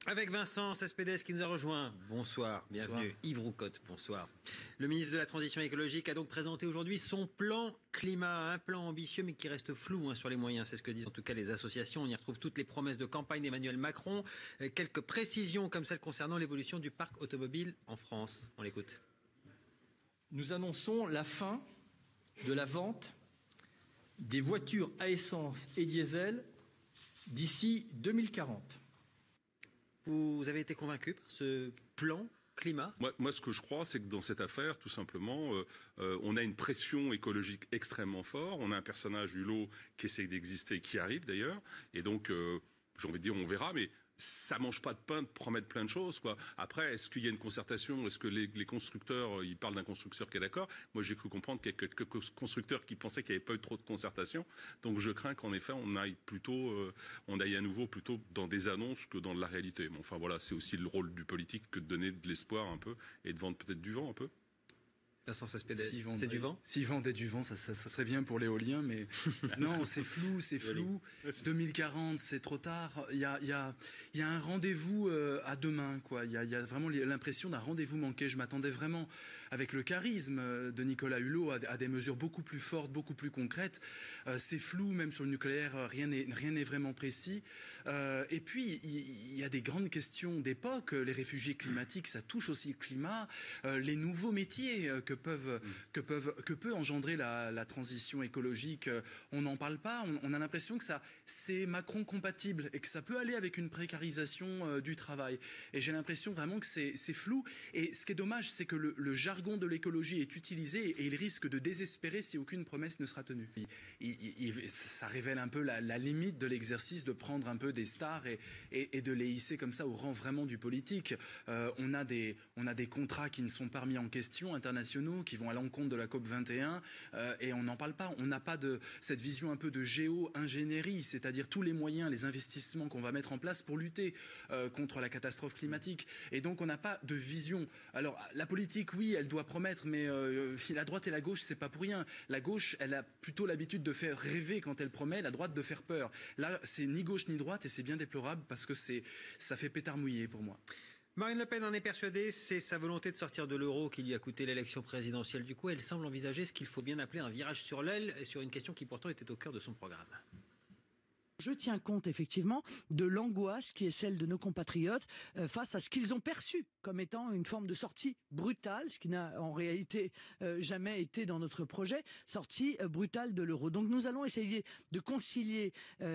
Avec Vincent Cespedes qui nous a rejoint. Bonsoir, bienvenue. Bonsoir. Yves Roucotte, bonsoir. Le ministre de la Transition écologique a donc présenté aujourd'hui son plan climat, un plan ambitieux mais qui reste flou sur les moyens. C'est ce que disent en tout cas les associations. On y retrouve toutes les promesses de campagne d'Emmanuel Macron. Quelques précisions comme celle concernant l'évolution du parc automobile en France. On l'écoute. Nous annonçons la fin de la vente des voitures à essence et diesel d'ici 2040. Vous avez été convaincu par ce plan climat ? Moi, ce que je crois, c'est que dans cette affaire, tout simplement, on a une pression écologique extrêmement forte. On a un personnage, Hulot, qui essaie d'exister, qui arrive d'ailleurs. Et donc, j'ai envie de dire, on verra, mais ça mange pas de pain de promettre plein de choses, quoi. Après, est-ce qu'il y a une concertation? Est-ce que les constructeurs, ils parlent d'un constructeur qui est d'accord? Moi, j'ai cru comprendre qu'il y a quelques constructeurs qui pensaient qu'il n'y avait pas eu trop de concertation. Donc, je crains qu'en effet, on aille à nouveau plutôt dans des annonces que dans de la réalité. Mais enfin, voilà, c'est aussi le rôle du politique que de donner de l'espoir un peu et de vendre peut-être du vent un peu. Vincent Cespedes, c'est du vent ? S'ils vendaient du vent, ça serait bien pour l'éolien, mais non, c'est flou. 2040, c'est trop tard. Il y a un rendez-vous à demain, quoi. Il y a vraiment l'impression d'un rendez-vous manqué. Je m'attendais vraiment, avec le charisme de Nicolas Hulot, à des mesures beaucoup plus fortes, beaucoup plus concrètes. C'est flou, même sur le nucléaire, rien n'est vraiment précis. Et puis, il y a des grandes questions d'époque. Les réfugiés climatiques, ça touche aussi le climat. Les nouveaux métiers que peut engendrer la transition écologique. On n'en parle pas. On a l'impression que c'est Macron compatible et que ça peut aller avec une précarisation du travail. Et j'ai l'impression vraiment que c'est flou. Et ce qui est dommage, c'est que le jargon de l'écologie est utilisé et il risque de désespérer si aucune promesse ne sera tenue. Ça révèle un peu la limite de l'exercice de prendre un peu des stars et de les hisser comme ça au rang vraiment du politique. On a des contrats qui ne sont pas remis en question, internationaux, qui vont à l'encontre de la COP 21 et on n'en parle pas. On n'a pas cette vision un peu de géo-ingénierie, c'est-à-dire tous les moyens, les investissements qu'on va mettre en place pour lutter contre la catastrophe climatique. Et donc on n'a pas de vision. Alors la politique, oui, elle doit promettre, mais la droite et la gauche, c'est pas pour rien. La gauche, elle a plutôt l'habitude de faire rêver quand elle promet, la droite de faire peur. Là, c'est ni gauche ni droite et c'est bien déplorable parce que ça fait pétard mouillé pour moi. Marine Le Pen en est persuadée, c'est sa volonté de sortir de l'euro qui lui a coûté l'élection présidentielle. Du coup, elle semble envisager ce qu'il faut bien appeler un virage sur l'aile, sur une question qui pourtant était au cœur de son programme. Je tiens compte effectivement de l'angoisse qui est celle de nos compatriotes face à ce qu'ils ont perçu comme étant une forme de sortie brutale, ce qui n'a en réalité jamais été dans notre projet, sortie brutale de l'euro. Donc nous allons essayer de concilier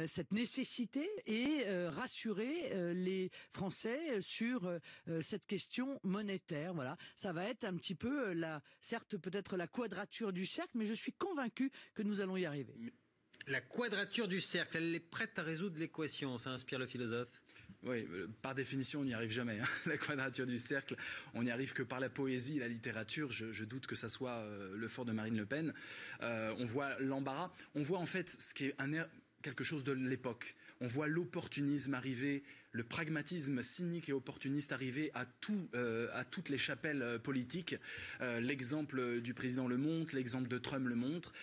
cette nécessité et rassurer les Français sur cette question monétaire. Voilà, ça va être un petit peu certes peut-être la quadrature du cercle, mais je suis convaincu que nous allons y arriver. La quadrature du cercle, elle est prête à résoudre l'équation, ça inspire le philosophe. Oui, par définition, on n'y arrive jamais. La quadrature du cercle, on n'y arrive que par la poésie et la littérature. Je doute que ça soit le fort de Marine Le Pen. On voit l'embarras. On voit en fait ce qui est quelque chose de l'époque. On voit l'opportunisme arriver, le pragmatisme cynique et opportuniste arriver à toutes les chapelles politiques. L'exemple du président le montre, l'exemple de Trump le montre.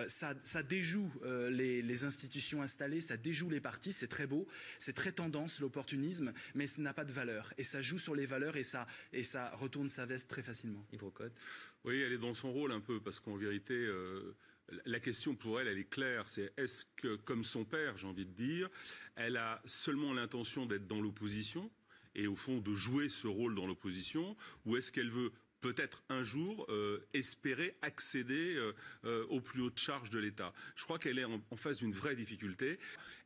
Ça déjoue les institutions installées, ça déjoue les partis, c'est très beau, c'est très tendance l'opportunisme, mais ça n'a pas de valeur. Et ça joue sur les valeurs et ça retourne sa veste très facilement. Yves Roucotte. Oui, elle est dans son rôle un peu, parce qu'en vérité... la question pour elle, elle est claire, c'est est-ce que, comme son père, j'ai envie de dire, elle a seulement l'intention d'être dans l'opposition et au fond de jouer ce rôle dans l'opposition, ou est-ce qu'elle veut peut-être un jour espérer accéder aux plus hautes charges de l'État. Je crois qu'elle est en face d'une vraie difficulté.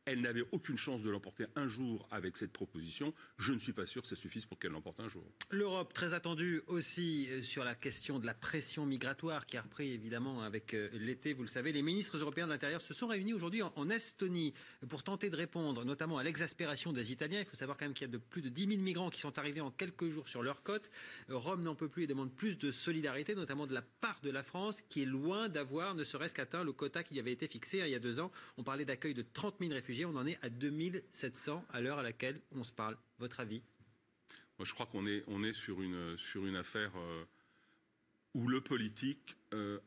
Elle n'avait aucune chance de l'emporter un jour avec cette proposition. Je ne suis pas sûr que ça suffise pour qu'elle l'emporte un jour. L'Europe, très attendue aussi sur la question de la pression migratoire qui a repris évidemment avec l'été. Vous le savez, les ministres européens de l'Intérieur se sont réunis aujourd'hui en Estonie pour tenter de répondre notamment à l'exaspération des Italiens. Il faut savoir quand même qu'il y a plus de 10 000 migrants qui sont arrivés en quelques jours sur leur côte. Rome n'en peut plus et demande plus de solidarité, notamment de la part de la France, qui est loin d'avoir ne serait-ce qu'atteint le quota qui avait été fixé il y a 2 ans. On parlait d'accueil de 30 000 réfugiés, on en est à 2 700 à l'heure à laquelle on se parle. Votre avis ? Moi, je crois qu'on est sur une affaire où le politique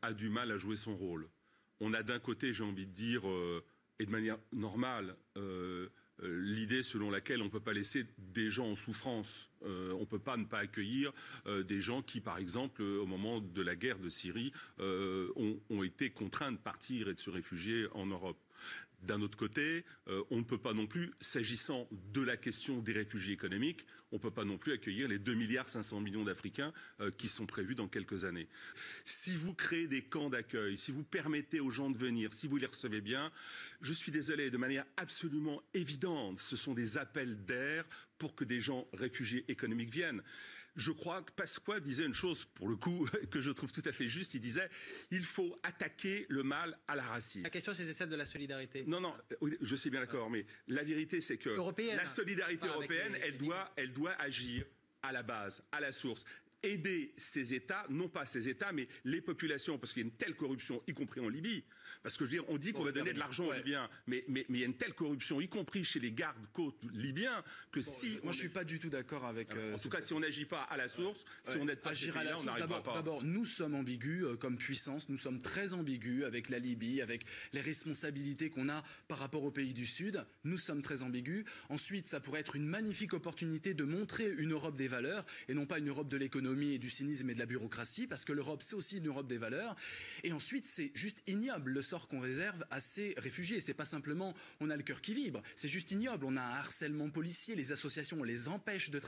a du mal à jouer son rôle. On a d'un côté, j'ai envie de dire, et de manière normale, l'idée selon laquelle on ne peut pas laisser des gens en souffrance. On ne peut pas ne pas accueillir des gens qui, par exemple, au moment de la guerre de Syrie, ont été contraints de partir et de se réfugier en Europe. D'un autre côté, on ne peut pas non plus, s'agissant de la question des réfugiés économiques, on ne peut pas non plus accueillir les 2,5 milliards d'Africains qui sont prévus dans quelques années. Si vous créez des camps d'accueil, si vous permettez aux gens de venir, si vous les recevez bien, je suis désolé, de manière absolument évidente, ce sont des appels d'air pour que des gens réfugiés économiques viennent. Je crois que Pasqua disait une chose, pour le coup, que je trouve tout à fait juste. Il disait il faut attaquer le mal à la racine. La question, c'était celle de la solidarité. Non, je suis bien d'accord, mais la vérité, c'est que la solidarité européenne, elle doit agir à la base, à la source. Aider ces États, non pas ces États, mais les populations, parce qu'il y a une telle corruption, y compris en Libye. Parce que je veux dire, on dit qu'on va donner de l'argent aux Libyens, mais il y a une telle corruption, y compris chez les gardes-côtes libyens, que si... Moi, je suis pas du tout d'accord avec... en tout cas, si on n'agit pas à la source, si on n'aide pas agir à la source, d'abord, nous sommes ambigus comme puissance, nous sommes très ambigus avec la Libye, avec les responsabilités qu'on a par rapport aux pays du Sud. Nous sommes très ambigus. Ensuite, ça pourrait être une magnifique opportunité de montrer une Europe des valeurs, et non pas une Europe de l'économie et du cynisme et de la bureaucratie, parce que l'Europe, c'est aussi une Europe des valeurs. Et ensuite, c'est juste ignoble le sort qu'on réserve à ces réfugiés. C'est pas simplement on a le cœur qui vibre, c'est juste ignoble. On a un harcèlement policier, les associations, on les empêche de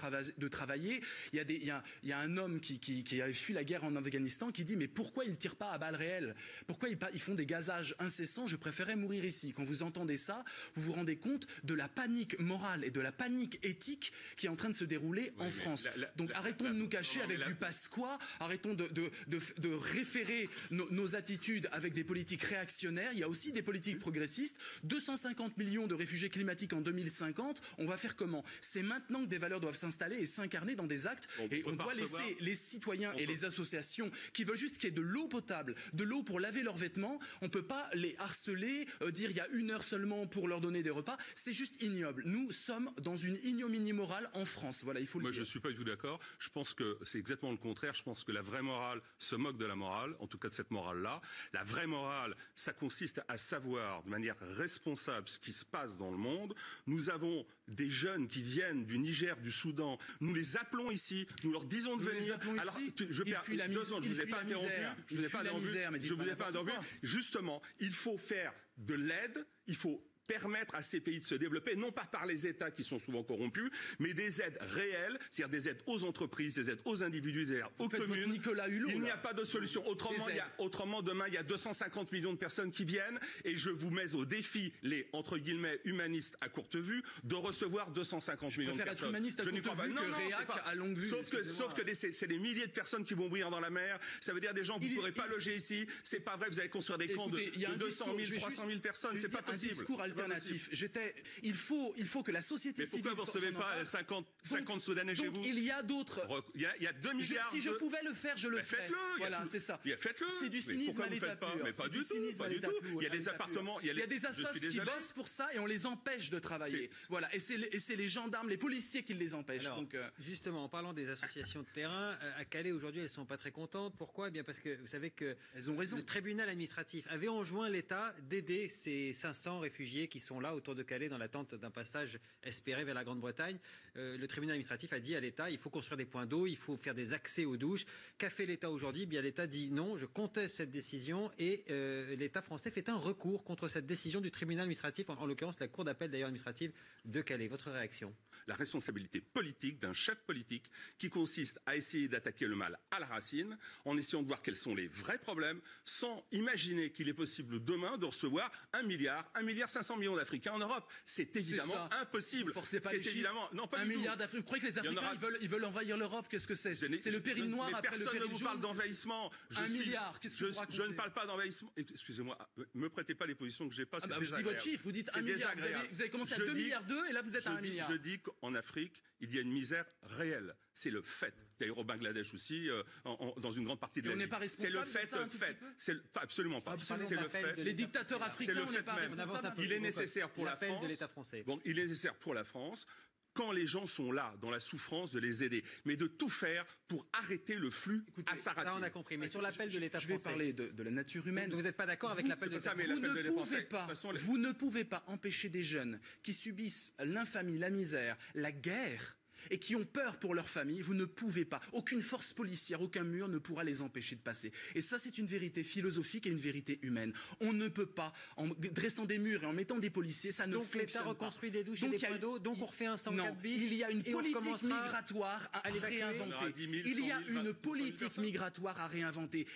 travailler. Il y a un homme qui avait fui la guerre en Afghanistan qui dit mais pourquoi ils ne tirent pas à balles réelles? Pourquoi ils font des gazages incessants? Je préférais mourir ici. Quand vous entendez ça, vous vous rendez compte de la panique morale et de la panique éthique qui est en train de se dérouler en France. Donc arrêtons de nous cacher avec du Pasqua, arrêtons de référer nos attitudes avec des politiques réactionnaires. Il y a aussi des politiques progressistes. 250 millions de réfugiés climatiques en 2050, on va faire comment? C'est maintenant que des valeurs doivent s'installer et s'incarner dans des actes, et on doit laisser les citoyens et les associations qui veulent juste qu'il y ait de l'eau potable, de l'eau pour laver leurs vêtements. On ne peut pas les harceler, dire il y a 1 heure seulement pour leur donner des repas. C'est juste ignoble. Nous sommes dans une ignominie morale en France. Voilà, il faut le dire. Moi, je ne suis pas du tout d'accord. Je pense que c'est exactement le contraire. Je pense que la vraie morale se moque de la morale, en tout cas de cette morale-là. La vraie morale, ça consiste à savoir de manière responsable ce qui se passe dans le monde. Nous avons des jeunes qui viennent du Niger, du Soudan. Nous les appelons ici, nous leur disons de venir. Alors, je fuis la misère. Je ne vous ai pas interrompu. Justement, il faut faire de l'aide, il faut permettre à ces pays de se développer, non pas par les États qui sont souvent corrompus, mais des aides réelles, c'est-à-dire des aides aux entreprises, des aides aux individus, des aides aux communes. Nicolas Hulot, il n'y a pas de solution. Autrement, demain, il y a 250 millions de personnes qui viennent, et je vous mets au défi, les, entre guillemets, humanistes à courte vue, de recevoir 250 millions de personnes. Être humaniste à courte vue que réac à longue vue. Sauf que c'est des milliers de personnes qui vont mourir dans la mer. Ça veut dire des gens que vous ne pourrez pas loger ici. C'est pas vrai, vous allez construire des camps de 200 000, 300 000 personnes. C'est pas possible. Alternatif. Il faut que la société civile... Mais pourquoi vous ne recevez pas 50 Soudanais chez vous? Il y a d'autres... Il y a 2 milliards... Si je pouvais le faire, je le ferais. Faites-le. Voilà, c'est ça. Faites-le. C'est du cynisme à l'état pur. Mais pas du tout. Il y a des appartements... Il y a des assos qui bossent pour ça et on les empêche de travailler. Voilà. Et c'est les gendarmes, les policiers qui les empêchent. Alors, justement, en parlant des associations de terrain, à Calais, aujourd'hui, elles ne sont pas très contentes. Pourquoi? Eh bien, parce que vous savez que le tribunal administratif avait enjoint l'État d'aider ces 500 réfugiés qui sont là autour de Calais dans l'attente d'un passage espéré vers la Grande-Bretagne. Le tribunal administratif a dit à l'État il faut construire des points d'eau, il faut faire des accès aux douches. Qu'a fait l'État aujourd'hui? Eh bien, l'État dit non, je conteste cette décision, et l'État français fait un recours contre cette décision du tribunal administratif, en l'occurrence la Cour d'appel d'ailleurs administrative de Calais. Votre réaction? La responsabilité politique d'un chef politique qui consiste à essayer d'attaquer le mal à la racine en essayant de voir quels sont les vrais problèmes, sans imaginer qu'il est possible demain de recevoir 1 milliard 500 millions d'Africains en Europe. C'est évidemment impossible. Forcez pas les chiffres. Non, pas 1 milliard d'Africains. Vous croyez que les Africains ils veulent envahir l'Europe? Qu'est-ce que c'est? C'est le péril noir après le péril jaune. Personne ne vous parle d'envahissement. 1 milliard, qu'est-ce que vous racontez? Je ne parle pas d'envahissement. Excusez-moi, me prêtez pas les positions que j'ai pas. Je dis votre chiffre, vous dites 1 milliard. Vous avez commencé à 2 milliards 2 et là vous êtes à 1 milliard. Je dis qu'en Afrique, il y a une misère réelle. C'est le fait. D'ailleurs au Bangladesh aussi, dans une grande partie de l'Asie. On n'est pas responsable. C'est le fait. Absolument pas. C'est le fait. Les dictateurs africains, on n'est pas responsables. Il est nécessaire pour la France. De l'État français. Bon, il est nécessaire pour la France quand les gens sont là, dans la souffrance, de les aider, mais de tout faire pour arrêter le flux à sa racine. Ça, on a compris. Mais sur l'appel de l'État français... Je vais parler de la nature humaine. Donc vous n'êtes pas d'accord avec l'appel de l'État français? Vous ne pouvez pas empêcher des jeunes qui subissent l'infamie, la misère, la guerre, et qui ont peur pour leur famille, vous ne pouvez pas. Aucune force policière, aucun mur ne pourra les empêcher de passer. Et ça, c'est une vérité philosophique et une vérité humaine. On ne peut pas, en dressant des murs et en mettant des policiers, ça ne fonctionne pas. Donc l'État reconstruit des douches et des points d'eau, donc on refait un 104 bis. Il y a une politique migratoire à réinventer. Il y a une politique migratoire à réinventer.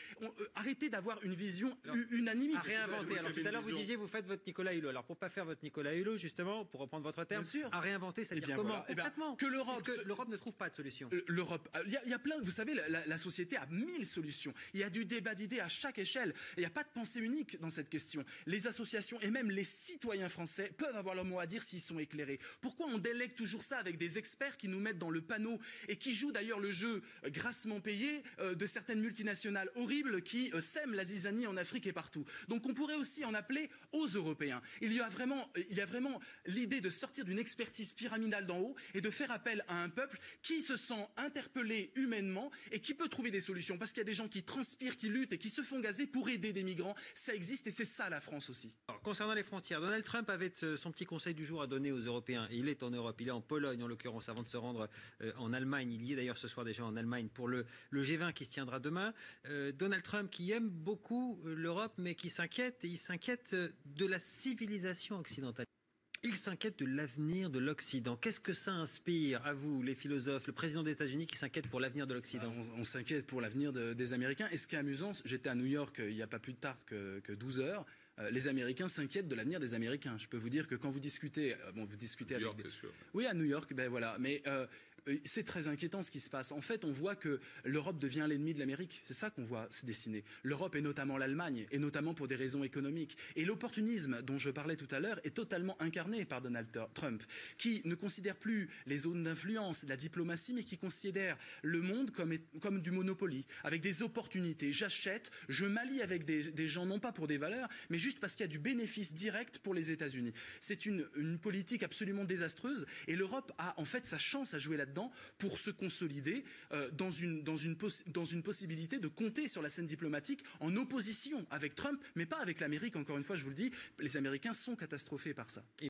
Arrêtez d'avoir une vision unanimiste. À réinventer. Alors tout à l'heure, vous disiez, vous faites votre Nicolas Hulot. Alors pour ne pas faire votre Nicolas Hulot, justement, pour reprendre votre terme, à réinventer, c'est-à-dire comment concrètement? Que l'Europe... Parce que l'Europe ne trouve pas de solution. L'Europe, il y a plein, vous savez, la société a 1000 solutions. Il y a du débat d'idées à chaque échelle. Il n'y a pas de pensée unique dans cette question. Les associations et même les citoyens français peuvent avoir leur mot à dire s'ils sont éclairés. Pourquoi on délègue toujours ça avec des experts qui nous mettent dans le panneau et qui jouent d'ailleurs le jeu grassement payé de certaines multinationales horribles qui sèment la zizanie en Afrique et partout. Donc on pourrait aussi en appeler aux Européens. Il y a vraiment l'idée de sortir d'une expertise pyramidale d'en haut et de faire appel à un peuple qui se sent interpellé humainement et qui peut trouver des solutions. Parce qu'il y a des gens qui transpirent, qui luttent et qui se font gazer pour aider des migrants. Ça existe et c'est ça la France aussi. Alors, concernant les frontières, Donald Trump avait son petit conseil du jour à donner aux Européens. Et il est en Europe, il est en Pologne en l'occurrence, avant de se rendre en Allemagne. Il y est d'ailleurs ce soir déjà en Allemagne pour le G20 qui se tiendra demain. Donald Trump qui aime beaucoup l'Europe mais qui s'inquiète, et il s'inquiète de la civilisation occidentale. Il s'inquiète de l'avenir de l'Occident. Qu'est-ce que ça inspire à vous, les philosophes, le président des États-Unis qui s'inquiète pour l'avenir de l'Occident? On s'inquiète pour l'avenir des Américains. Et ce qui est amusant, j'étais à New York il n'y a pas plus tard que 12 heures. Les Américains s'inquiètent de l'avenir des Américains. Je peux vous dire que quand vous discutez, vous discutez New avec York, c'est sûr. Oui, à New York, ben voilà. Mais c'est très inquiétant ce qui se passe. En fait, on voit que l'Europe devient l'ennemi de l'Amérique. C'est ça qu'on voit se dessiner. L'Europe et notamment l'Allemagne, et notamment pour des raisons économiques. Et l'opportunisme dont je parlais tout à l'heure est totalement incarné par Donald Trump, qui ne considère plus les zones d'influence, la diplomatie, mais qui considère le monde comme du Monopoly, avec des opportunités. J'achète, je m'allie avec des gens, non pas pour des valeurs, mais juste parce qu'il y a du bénéfice direct pour les États-Unis. C'est une politique absolument désastreuse, et l'Europe a en fait sa chance à jouer là-dedans pour se consolider dans une possibilité de compter sur la scène diplomatique en opposition avec Trump, mais pas avec l'Amérique. Encore une fois, je vous le dis, les Américains sont catastrophés par ça. Et